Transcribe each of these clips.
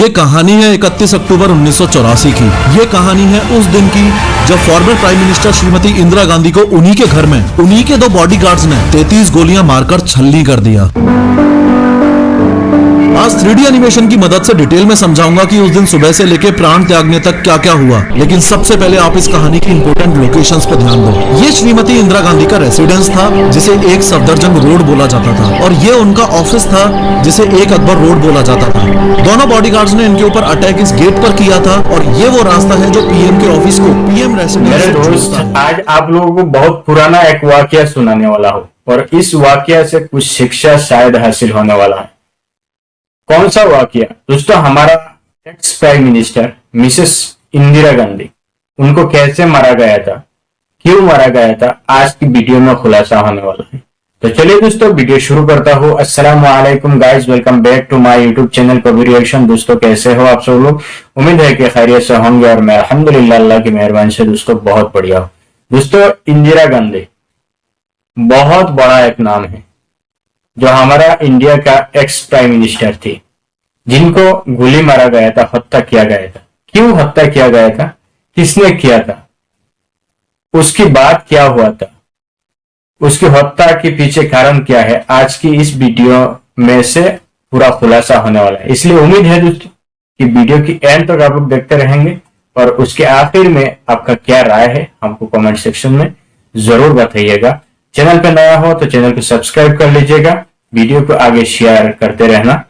ये कहानी है 31 अक्टूबर 1984 की। ये कहानी है उस दिन की जब former prime minister Shrimati Indira Gandhi को उन्हीं के घर में उन्हीं के 2 बॉडीगार्ड्स ने 33 गोलियां मारकर छलनी कर दिया। आज 3D एनिमेशन की मदद से डिटेल में समझाऊंगा कि उस दिन सुबह से लेके प्राण त्यागने तक क्या क्या हुआ। लेकिन सबसे पहले आप इस कहानी की इंपोर्टेंट लोकेशंस पर ध्यान दो। ये श्रीमती इंदिरा गांधी का रेसिडेंस था जिसे एक सफदरजंग रोड बोला जाता था, और ये उनका ऑफिस था जिसे एक अकबर रोड बोला जाता था। दोनों बॉडीगार्ड्स ने इनके ऊपर अटैक इस गेट पर किया था, और ये वो रास्ता है जो पीएम के ऑफिस को पीएम रेसिडेंस से जोड़ता है। आज आप लोगों को बहुत पुराना एक वाकया सुनाने वाला हूँ, और इस वाकया से कुछ शिक्षा शायद हासिल होने वाला है। कौन सा वाकया दोस्तों? हमारा ex prime minister Mrs Indira Gandhi, उनको कैसे मारा गया था, क्यों मारा गया था, आज की वीडियो में खुलासा होने वाला है। तो चलिए दोस्तों वीडियो शुरू करता हूँ। अस्सलाम वालेकुम guys, welcome back to my YouTube channel Kabir reaction. दोस्तों कैसे हो आप सब लोग? उम्मीद है कि खैरियत से होंगे, और मैं अल्हम्दुलिल्लाह अल्लाह की मेहरबानी से दोस्तों बहुत बढ़िया हूँ। दोस्तों इंदिरा गांधी बहुत बड़ा एक नाम है, जो हमारा इंडिया का एक्स प्राइम मिनिस्टर थी, जिनको गोली मारा गया था, हत्या किया गया था। क्यों हत्या किया गया था, किसने किया था, उसकी बात क्या हुआ था, उसकी हत्या के पीछे कारण क्या है, आज की इस वीडियो में से पूरा खुलासा होने वाला है। इसलिए उम्मीद है दोस्तों कि वीडियो की एंड तक आप लोग देखते रहेंगे, और उसके आखिर में आपका क्या राय है हमको कमेंट सेक्शन में जरूर बताइएगा। चैनल पे नया हो तो चैनल को सब्सक्राइब कर लीजिएगा, वीडियो को आगे शेयर करते रहना,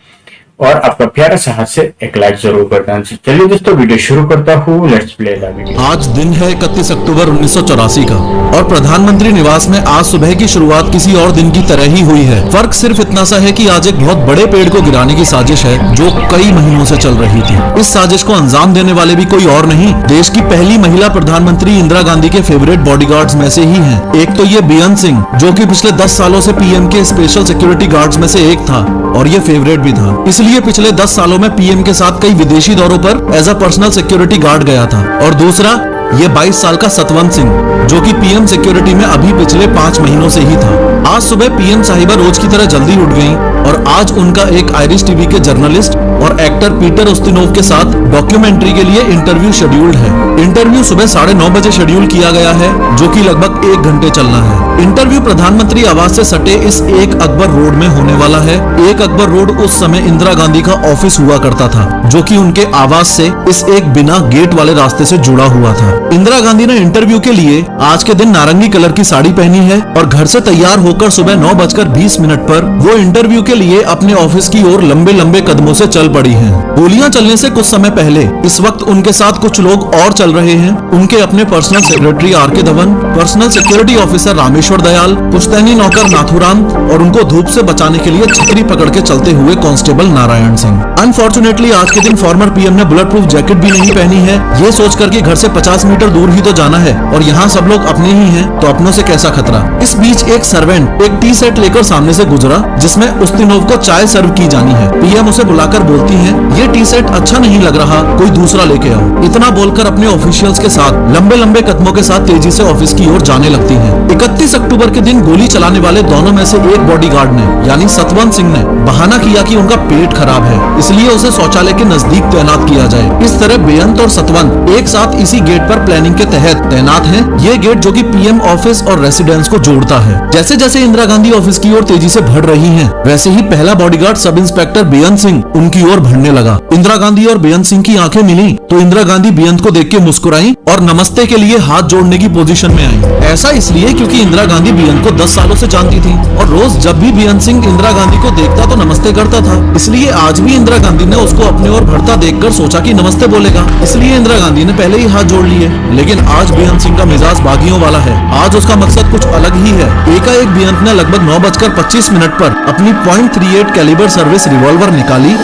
और आपका प्यारा सा हाथ से एक लाइक जरूर कर देना। चलिए दोस्तों वीडियो शुरू करता हूँ, लेट्स प्ले द वीडियो। आज दिन है 31 अक्टूबर 1984 का, और प्रधानमंत्री निवास में आज सुबह की शुरुआत किसी और दिन की तरह ही हुई है। फर्क सिर्फ इतना सा है कि आज एक बहुत बड़े पेड़ को गिराने की साजिश है जो कई महीनों से चल रही थी। इस साजिश को अंजाम देने वाले भी कोई और नहीं, देश की पहली महिला प्रधानमंत्री इंदिरा गांधी के फेवरेट बॉडीगार्ड्स में से ही हैं। एक तो ये बेअंत सिंह, जो कि पिछले 10 सालों से पीएम के स्पेशल सिक्योरिटी गार्ड्स में से एक था, और ये फेवरेट भी था। इसलिए पिछले 10 सालों में पीएम के साथ कई विदेशी दौरों पर as a personal security guard गया था। और दूसरा ये 22 साल का सतवंत सिंह, जो कि पीएम सिक्योरिटी में अभी पिछले 5 महीनों से ही था। आज सुबह पीएम साहिबा रोज की तरह जल्दी उठ गईं, और आज उनका एक आयरिश टीवी के जर्नलिस्ट और एक्टर पीटर उस्तिनोव के साथ डॉक्यूमेंट्री के लिए इंटरव्यू शेड्यूल्ड है। इंटरव्यू सुबह 9:30 बजे शेड्यूल किया गया है, जो कि लगभग 1 घंटे चलना है। इंटरव्यू प्रधानमंत्री आवास से सटे इस एक अकबर रोड में होने वाला है। एक अकबर रोड उस समय इंदिरा गांधी का ऑफिस हुआ करता था, जो कि उनके आवास से इस एक बिना गेट वाले रास्ते से जुड़ा हुआ था। इंदिरा गांधी ने इंटरव्यू के लिए आज के दिन नारंगी कलर की साड़ी पहनी है, और घर से तैयार होकर सुबह 9:20 पर वो इंटरव्यू के लिए अपने ऑफिस की ओर लंबे लंबे कदमों से चल पड़ी हैं। गोलियां चलने से कुछ समय पहले इस वक्त उनके साथ कुछ लोग और चल रहे हैं। उनके अपने personal secretary R K. Dhawan, personal security officer Rameshwar Dayal, पुश्तैनी नौकर नाथुराम, और उनको धूप से बचाने के लिए छतरी पकड़ के चलते हुए कांस्टेबल नारायण सिंह। अनफॉर्चुनेटली आज के दिन फॉर्मर पीएम ने बुलेट प्रूफ जैकेट भी नहीं पहनी है, ये सोचकर कि घर से 50 मीटर दूर ही तो जाना है, और यहाँ सब लोग अपने ही हैं, तो अपनों से कैसा खतरा। इस बीच एक सर्वेंट एक टी सेट लेकर सामने से गुजरा, जिसमें उस्तिनोव को चाय सर्व की जानी है। पीएम उसे बुलाकर बोलती हैं, ये टी सेट अच्छा नहीं लग रहा, कोई दूसरा लेके आओ। इतना बोलकर अपने ऑफिशियल्स के साथ लंबे लंबे कदमों के साथ तेजी से ऑफिस की ओर जाने लगती हैं। 31 अक्टूबर के दिन गोली चलाने वाले दोनों में से एक बॉडीगार्ड ने, यानी सतवंत सिंह ने बहाना किया कि उनका पेट खराब है, इसलिए उसे शौचालय के नजदीक तैनात किया जाए। इस तरह बेअंत और सतवंत एक साथ इसी गेट पर प्लानिंग के तहत तैनात हैं। ये गेट जो कि पीएम ऑफिस और रेसिडेंस को जोड़ता है। जैसे जैसे इंदिरा गांधी ऑफिस की ओर तेजी से बढ़ रही हैं, वैसे ही पहला बॉडीगार्ड सब इंस्पेक्टर बेअंत सिंह उनकी ओर बढ़ने लगा। इंदिरा गांधी और बेअंत सिंह की आंखें मिली तो इंदिरा गांधी बेअंत को देख के मुस्कुराई और नमस्ते के लिए हाथ जोड़ने की पोजीशन में आई। ऐसा इसलिए क्योंकि इंदिरा गांधी बेअंत को 10 सालों से जानती थी, और रोज जब भी बेअंत सिंह इंदिरा गांधी को देखता तो नमस्ते करता था। इसलिए आज भी इंदिरा गांधी ने उसको अपने ओर बढ़ता देखकर सोचा कि नमस्ते बोलेगा, इसलिए इंदिरा गांधी ने पहले ही हाथ जोड़ लिए। लेकिन आज बेअंत सिंह का मिजाज बागियों वाला है। आज उसका मकसद कुछ अलग ही है। एकाएक बेअंत ने लगभग 9:25 पर अपनी .38 कैलिबर सर्विस रिवॉल्वर निकाली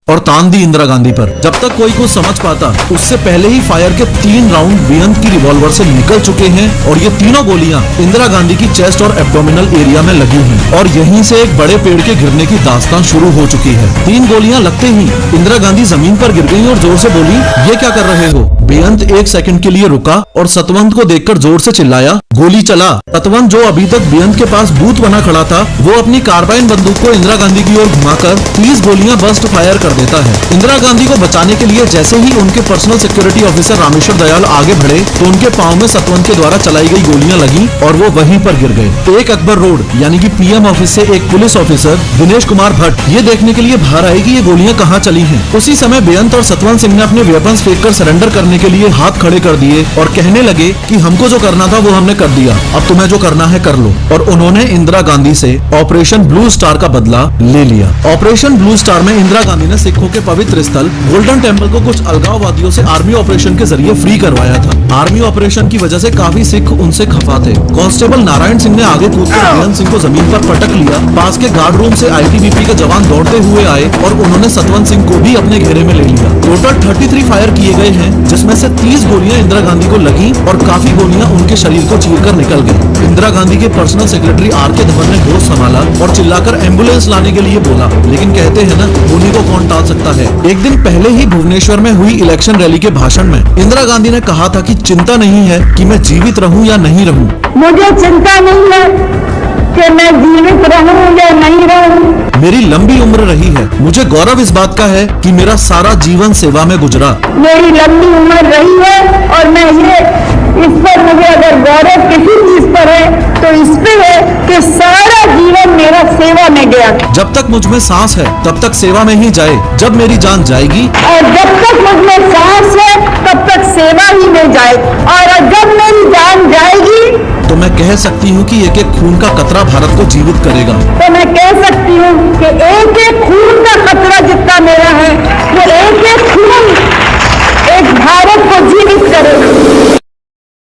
और तान दी इंदिरा गांधी पर। जब तक कोई कुछ समझ पाता, उससे पहले ही फायर के 3 राउंड बेअंत की रिवॉल्वर से निकल चुके हैं, और ये तीनों गोलियां इंदिरा गांधी की चेस्ट और एब्डोमिनल एरिया में लगी हैं, और यहीं से एक बड़े पेड़ के गिरने की दास्तान शुरू हो चुकी है। 3 गोलियां लगते ही इंदिरा गांधी जमीन पर गिर गई और जोर से बोली, ये क्या कर रहे हो? बेअंत 1 सेकंड के लिए रुका और सतवंत को देखकर जोर से चिल्लाया, गोली चला। सतवंत जो अभी तक बेअंत के पास बूथ बना खड़ा था, वो अपनी कार्बाइन बंदूक को इंदिरा गांधी की ओर घुमाकर 30 गोलियां बर्स्ट फायर कर देता है। इंदिरा गांधी को बचाने के लिए जैसे ही उनके personal security officer Rameshwar Dayal आगे बढ़े तो उनके पांव में सतवंत के द्वारा चलाई गई गोलियां लगी और वो वहीं पर गिर गए। एक अकबर रोड यानी कि पीएम ऑफिस से एक पुलिस ऑफिसर दिनेश कुमार भट्ट ये देखने के लिए बाहर आए कि ये गोलियां कहां चली हैं। उसी समय बेअंत और सतवंत सिंह ने अपने वेपन्स फेंककर सरेंडर करने के लिए हाथ खड़े कर दिए और कहने लगे कि हमको जो करना था वो हमने कर दिया, अब तुम्हें जो करना है कर लो। और उन्होंने इंदिरा गांधी से ऑपरेशन ब्लू स्टार का बदला ले लिया। ऑपरेशन ब्लू स्टार में इंदिरा गांधी ने सिखों के पवित्र स्थल गोल्डन टेम्पल को कुछ अलगाववादियों से आर्मी ऑपरेशन के जरिए फ्री करवाया था। आर्मी ऑपरेशन की वजह से काफी सिख उनसे खफा थे। कांस्टेबल नारायण सिंह ने आगे कूदकर बेअंत सिंह को जमीन पर पटक लिया। पास के गार्ड रूम से आईटीबीपी के जवान दौड़ते हुए आए और उन्होंने सतवंत सिंह को भी अपने घेरे में ले लिया। टोटल 33 फायर किए गए हैं, जिसमें से 30 गोलियां इंदिरा गांधी को लगी और काफी गोलियां उनके शरीर को चीरकर निकल गई। इंदिरा गांधी के पर्सनल सेक्रेटरी आर.के. धवन ने होश संभाला और चिल्लाकर एम्बुलेंस लाने के लिए बोला, लेकिन कहते हैं ना, गोली को कौन टाल सकता है। एक दिन पहले ही भुवनेश्वर में हुई इलेक्शन रैली के भाषण में इंदिरा गांधी ने कहा था कि चिंता नहीं है कि मैं जीवित रहूं या नहीं रहूं। मुझे चिंता नहीं है कि मैं जीवित रहूं या नहीं रहूं। मेरी लंबी उम्र रही है, मुझे गौरव इस बात का है कि मेरा सारा जीवन सेवा में गुजरा। मेरी लंबी उम्र रही है और मैं ये इस पर मुझे अगर गौरव किसी चीज पर है तो इस पे है कि सारा जीवन मेरा सेवा में गया। जब तक मुझ में सांस है तब तक सेवा में ही जाए, जब मेरी जान जाएगी और जब तक मुझ में सांस है तब तक सेवा ही में जाए, और जब मेरी जान जाएगी तो मैं कह सकती हूँ कि एक एक खून का कतरा भारत को जीवित करेगा। तो मैं कह सकती हूँ कि एक एक खून का कतरा जितना मेरा है वो एक एक खून एक भारत को जीवित करेगा।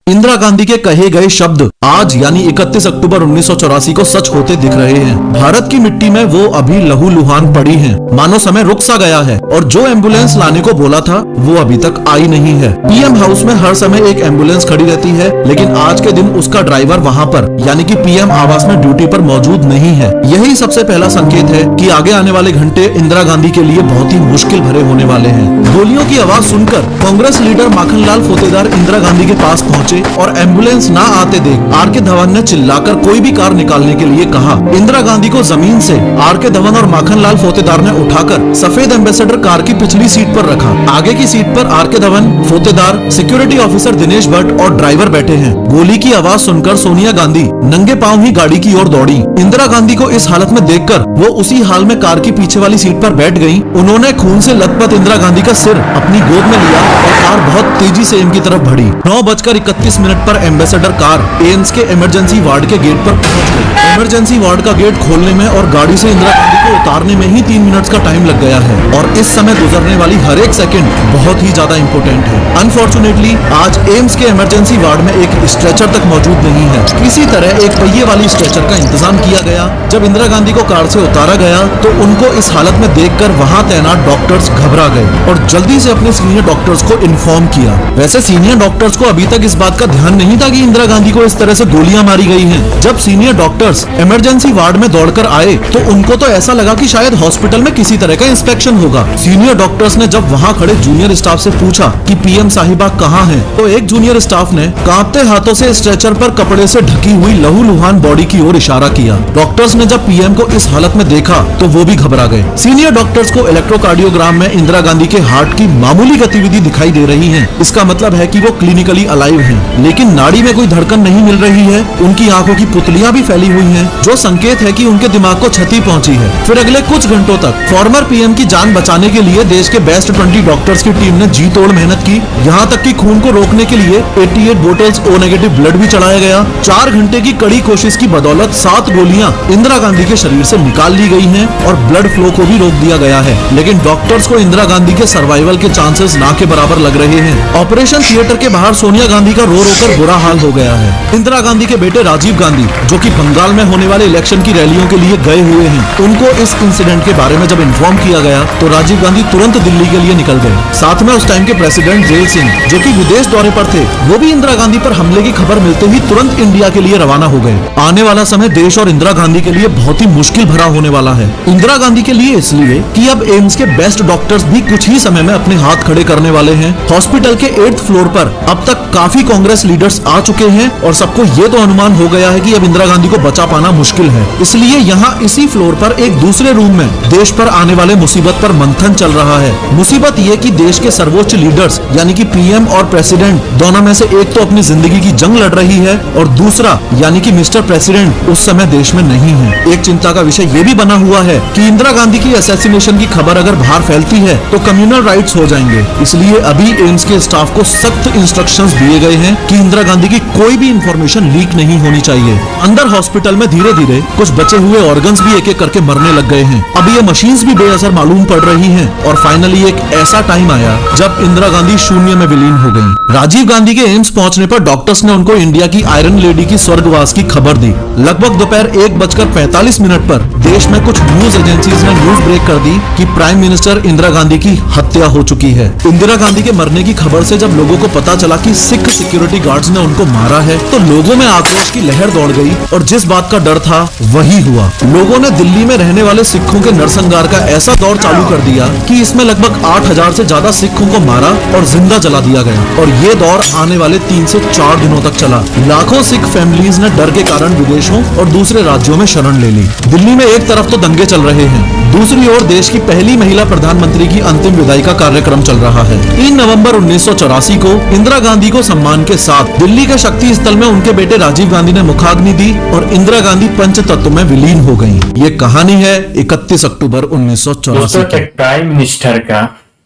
इंदिरा गांधी के कहे गए शब्द आज यानी 31 अक्टूबर 1984 को सच होते दिख रहे हैं। भारत की मिट्टी में वो अभी लहूलुहान पड़ी हैं, मानो समय रुक सा गया है और जो एम्बुलेंस लाने को बोला था वो अभी तक आई नहीं है। पीएम हाउस में हर समय एक एम्बुलेंस खड़ी रहती है, लेकिन आज के दिन उसका ड्राइवर वहाँ पर यानी कि पीएम आवास में ड्यूटी पर मौजूद नहीं है। यही सबसे पहला संकेत है कि आगे आने वाले घंटे इंदिरा गांधी के लिए बहुत ही मुश्किल भरे होने वाले हैं। गोलियों की आवाज सुनकर कांग्रेस लीडर माखनलाल फोतेदार इंदिरा गांधी के पास पहुंचे और एम्बुलेंस ना आते देख आर.के. धवन ने चिल्लाकर कोई भी कार निकालने के लिए कहा। इंदिरा गांधी को जमीन से आर.के. धवन और माखनलाल फोतेदार ने उठाकर सफेद एम्बेसडर कार की पिछली सीट पर रखा। आगे की सीट पर R K. Dhawan, Fotedar, security officer Dinesh Bhatt और ड्राइवर बैठे हैं। गोली की आवाज सुनकर सोनिया गांधी नंगे पांव ही गाड़ी की ओर दौड़ी। इंदिरा गांधी को इस हालत में देखकर वो उसी हाल में कार की पीछे वाली सीट पर बैठ गयी। उन्होंने खून से लथपथ इंदिरा गांधी का सिर अपनी गोद में लिया और कार बहुत तेजी से एम की तरफ बढ़ी। 9:31 पर एम्बेसडर कार एम्स के इमरजेंसी वार्ड के गेट पर पहुंच गई। इमरजेंसी वार्ड का गेट खोलने में और गाड़ी से इंदिरा गांधी को उतारने में ही 3 मिनट का टाइम लग गया है और इस समय गुजरने वाली हर एक सेकंड बहुत ही ज्यादा इंपॉर्टेंट है। अनफॉर्चुनेटली आज एम्स के इमरजेंसी वार्ड में एक स्ट्रेचर तक मौजूद नहीं है। किसी तरह एक पहिए वाली स्ट्रेचर का इंतजाम किया गया। जब इंदिरा गांधी को कार से उतारा गया तो उनको इस हालत में देखकर वहां तैनात डॉक्टर्स घबरा गए और जल्दी से अपने सीनियर डॉक्टर्स को इन्फॉर्म किया। वैसे सीनियर डॉक्टर्स को अभी तक इस बात का ध्यान नहीं था कि इंदिरा गांधी को इस तरह से गोलियां मारी गई हैं। जब सीनियर डॉक्टर्स इमरजेंसी वार्ड में दौड़कर आए तो उनको तो ऐसा लगा कि शायद हॉस्पिटल में किसी तरह का इंस्पेक्शन होगा। सीनियर डॉक्टर्स ने जब वहां खड़े जूनियर स्टाफ से पूछा कि पीएम साहिबा कहां हैं, तो एक जूनियर स्टाफ ने कांपते हाथों से स्ट्रेचर पर कपड़े से ढकी हुई लहूलुहान बॉडी की ओर इशारा किया। डॉक्टर्स ने जब पीएम को इस हालत में देखा तो वो भी घबरा गए। सीनियर डॉक्टर्स को इलेक्ट्रोकार्डियोग्राम में इंदिरा गांधी के हार्ट की मामूली गतिविधि दिखाई दे रही है। इसका मतलब है कि वो क्लिनिकली अलाइव हैं, लेकिन नाड़ी में कोई धड़कन नहीं मिल रही है। उनकी आंखों की पुतलियां भी फैली हुई हैं, जो संकेत है कि उनके दिमाग को क्षति पहुंची है। फिर अगले कुछ घंटों तक फॉर्मर पीएम की जान बचाने के लिए देश के बेस्ट 20 डॉक्टर्स की टीम ने जी तोड़ मेहनत की। यहाँ तक कि खून को रोकने के लिए 88 बोतल्स ओ नेगेटिव ब्लड भी चढ़ाया गया। 4 घंटे की कड़ी कोशिश की बदौलत 7 गोलियां इंदिरा गांधी के शरीर से निकाल ली गई हैं और ब्लड फ्लो को भी रोक दिया गया है। लेकिन डॉक्टर्स को इंदिरा गांधी के सर्वाइवल के चांसेस ना के बराबर लग रहे हैं। ऑपरेशन थिएटर के बाहर सोनिया गांधी का रो कर बुरा हाल हो गया है। इंदिरा गांधी के बेटे राजीव गांधी, जो कि बंगाल में होने वाले इलेक्शन की रैलियों के लिए गए हुए हैं, उनको इस इंसिडेंट के बारे में जब इन्फॉर्म किया गया तो राजीव गांधी तुरंत दिल्ली के लिए निकल गए। साथ में उस टाइम के प्रेसिडेंट जेल सिंह, जो कि विदेश दौरे पर थे, वो भी इंदिरा गांधी पर हमले की खबर मिलते ही तुरंत इंडिया के लिए रवाना हो गए। आने वाला समय देश और इंदिरा गांधी के लिए बहुत ही मुश्किल भरा होने वाला है। इंदिरा गांधी के लिए इसलिए कि अब एम्स के बेस्ट डॉक्टर्स भी कुछ ही समय में अपने हाथ खड़े करने वाले हैं हॉस्पिटल के 8th फ्लोर पर अब तक काफी कांग्रेस लीडर्स आ चुके हैं और सबको ये तो अनुमान हो गया है कि अब इंदिरा गांधी को बचा पाना मुश्किल है। इसलिए यहाँ इसी फ्लोर पर एक दूसरे रूम में देश पर आने वाले मुसीबत पर मंथन चल रहा है। मुसीबत ये कि देश के सर्वोच्च लीडर्स यानी कि पीएम और प्रेसिडेंट दोनों में से एक तो अपनी जिंदगी की जंग लड़ रही है और दूसरा यानी कि मिस्टर प्रेसिडेंट उस समय देश में नहीं है। एक चिंता का विषय ये भी बना हुआ है कि इंदिरा गांधी की असैसिनेशन की खबर अगर बाहर फैलती है तो कम्युनल राइट्स हो जाएंगे। इसलिए अभी एम्स के स्टाफ को सख्त इंस्ट्रक्शंस दिए गए हैं कि इंदिरा गांधी की कोई भी इंफॉर्मेशन लीक नहीं होनी चाहिए। अंदर हॉस्पिटल में धीरे धीरे कुछ बचे हुए ऑर्गन्स भी एक एक करके मरने लग गए हैं। अब ये मशीन्स भी बेअसर मालूम पड़ रही हैं और फाइनली एक ऐसा टाइम आया जब इंदिरा गांधी शून्य में विलीन हो गईं। राजीव गांधी के एम्स पहुंचने पर डॉक्टर्स ने उनको इंडिया की आयरन लेडी की स्वर्गवास की खबर दी। लगभग दोपहर 1:45 पर देश में कुछ न्यूज एजेंसीज ने न्यूज ब्रेक कर दी कि प्राइम मिनिस्टर इंदिरा गांधी की हत्या हो चुकी है। इंदिरा गांधी के मरने की खबर से जब लोगों को पता चला कि सिख सिक्योरिटी गार्ड्स ने उनको मारा है तो लोगों में आक्रोश की लहर दौड़ गई और जिस बात का डर था वही हुआ। लोगों ने दिल्ली में रहने वाले सिखों के नरसंहार का ऐसा दौर चालू कर दिया कि इसमें लगभग 8,000 से ज्यादा सिखों को मारा और जिंदा जला दिया गया और ये दौर आने वाले 3 से 4 दिनों तक चला। लाखों सिख फैमिलीज ने डर के कारण विदेशों और दूसरे राज्यों में शरण ले ली। दिल्ली में एक तरफ तो दंगे चल रहे हैं, दूसरी ओर देश की पहली महिला प्रधानमंत्री की अंतिम विदाई का कार्यक्रम चल रहा है। 3 नवंबर 1984 को इंदिरा गांधी को सम्मान के साथ दिल्ली के शक्ति स्थल में उनके बेटे राजीव गांधी ने मुखाग्नि दी और इंदिरा गांधी पंचतत्व में विलीन हो गयी। ये कहानी है 31 अक्टूबर 1984 की। एक प्राइम मिनिस्टर का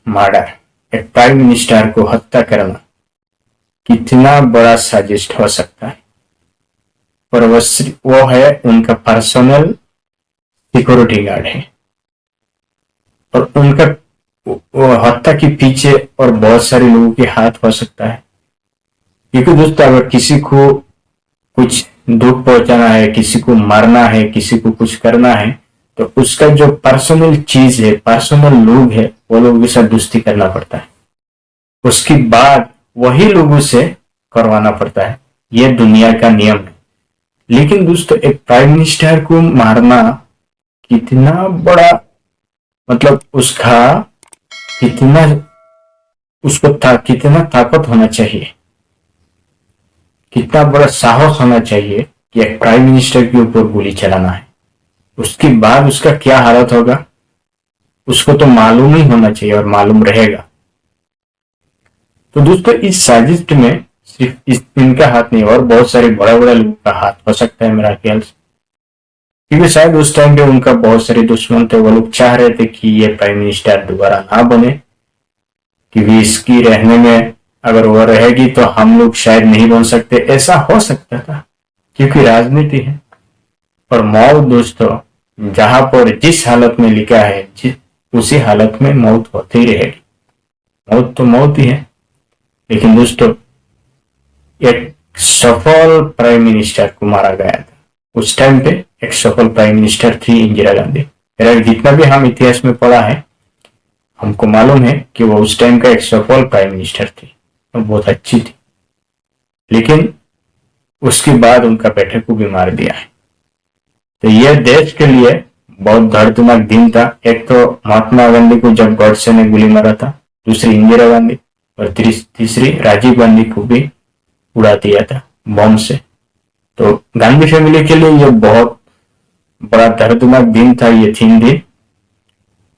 मर्डर, एक प्राइम मिनिस्टर को हत्या करना कितना बड़ा साजिश हो सकता है। और वो है उनका पर्सनल सिक्योरिटी गार्ड है और उनका वो हत्या के पीछे और बहुत सारे लोगों के हाथ हो सकता है। क्योंकि दोस्तों अगर किसी को कुछ दुख पहुंचाना है, किसी को मारना है, किसी को कुछ करना है तो उसका जो पर्सनल चीज है, पर्सनल लोग है, वो लोगों के साथ दोस्ती करना पड़ता है। उसके बाद वही लोगों से करवाना पड़ता है। यह दुनिया का नियम है। लेकिन दोस्तों एक प्राइम मिनिस्टर को मारना कितना बड़ा, मतलब उसका कितना, कितना ताकत होना चाहिए, कितना बड़ा साहस होना चाहिए कि एक प्राइम मिनिस्टर के ऊपर गोली चलाना है। उसके बाद उसका क्या हालत होगा उसको तो मालूम ही होना चाहिए और मालूम रहेगा। तो दोस्तों इस साजिश में सिर्फ इनका हाथ नहीं और बहुत सारे बड़ा बड़ा लोगों का हाथ हो सकता है मेरा ख्याल से। क्योंकि शायद उस टाइम पे उनका बहुत सारे दुश्मन थे, वो लोग चाह रहे थे कि ये प्राइम मिनिस्टर दोबारा ना बने, क्योंकि इसकी रहने में अगर वो रहेगी तो हम लोग शायद नहीं बन सकते। ऐसा हो सकता था क्योंकि राजनीति है। और मौत दोस्तों जहां पर जिस हालत में लिखा है उसी हालत में मौत होती ही रहेगी। मौत तो मौत ही है। लेकिन दोस्तों एक सफल प्राइम मिनिस्टर को मारा गया था। उस टाइम पे एक सफल प्राइम मिनिस्टर थी इंदिरा गांधी। जितना भी हम इतिहास में पढ़ा है हमको मालूम है कि वो उस टाइम का एक सफल प्राइम मिनिस्टर थी, वो बहुत अच्छी थी। लेकिन उसके बाद उनका बेटे को भी मार दिया है। तो यह देश के लिए बहुत दर्दनाक दिन था। एक तो महात्मा गांधी को जब गॉडसे ने गोली मारा था, दूसरी इंदिरा गांधी और तीसरी राजीव गांधी को भी उड़ा दिया था बम से। तो गांधी फैमिली के लिए यह बहुत बड़ा दर्दनाक दिन था, ये 3 दिन,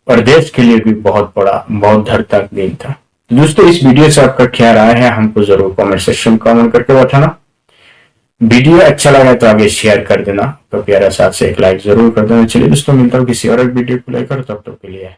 और देश के लिए भी बहुत बड़ा, बहुत दर्दनाक दिन था। तो दोस्तों इस वीडियो से आपका क्या राय है हमको जरूर कमेंट सेक्शन में कमेंट करके बताना। वीडियो अच्छा लगा तो आगे शेयर कर देना, तो प्यारा साथ से एक लाइक जरूर कर देना। चलिए दोस्तों मिलता हूँ किसी और एक वीडियो को लेकर, तब तक के लिए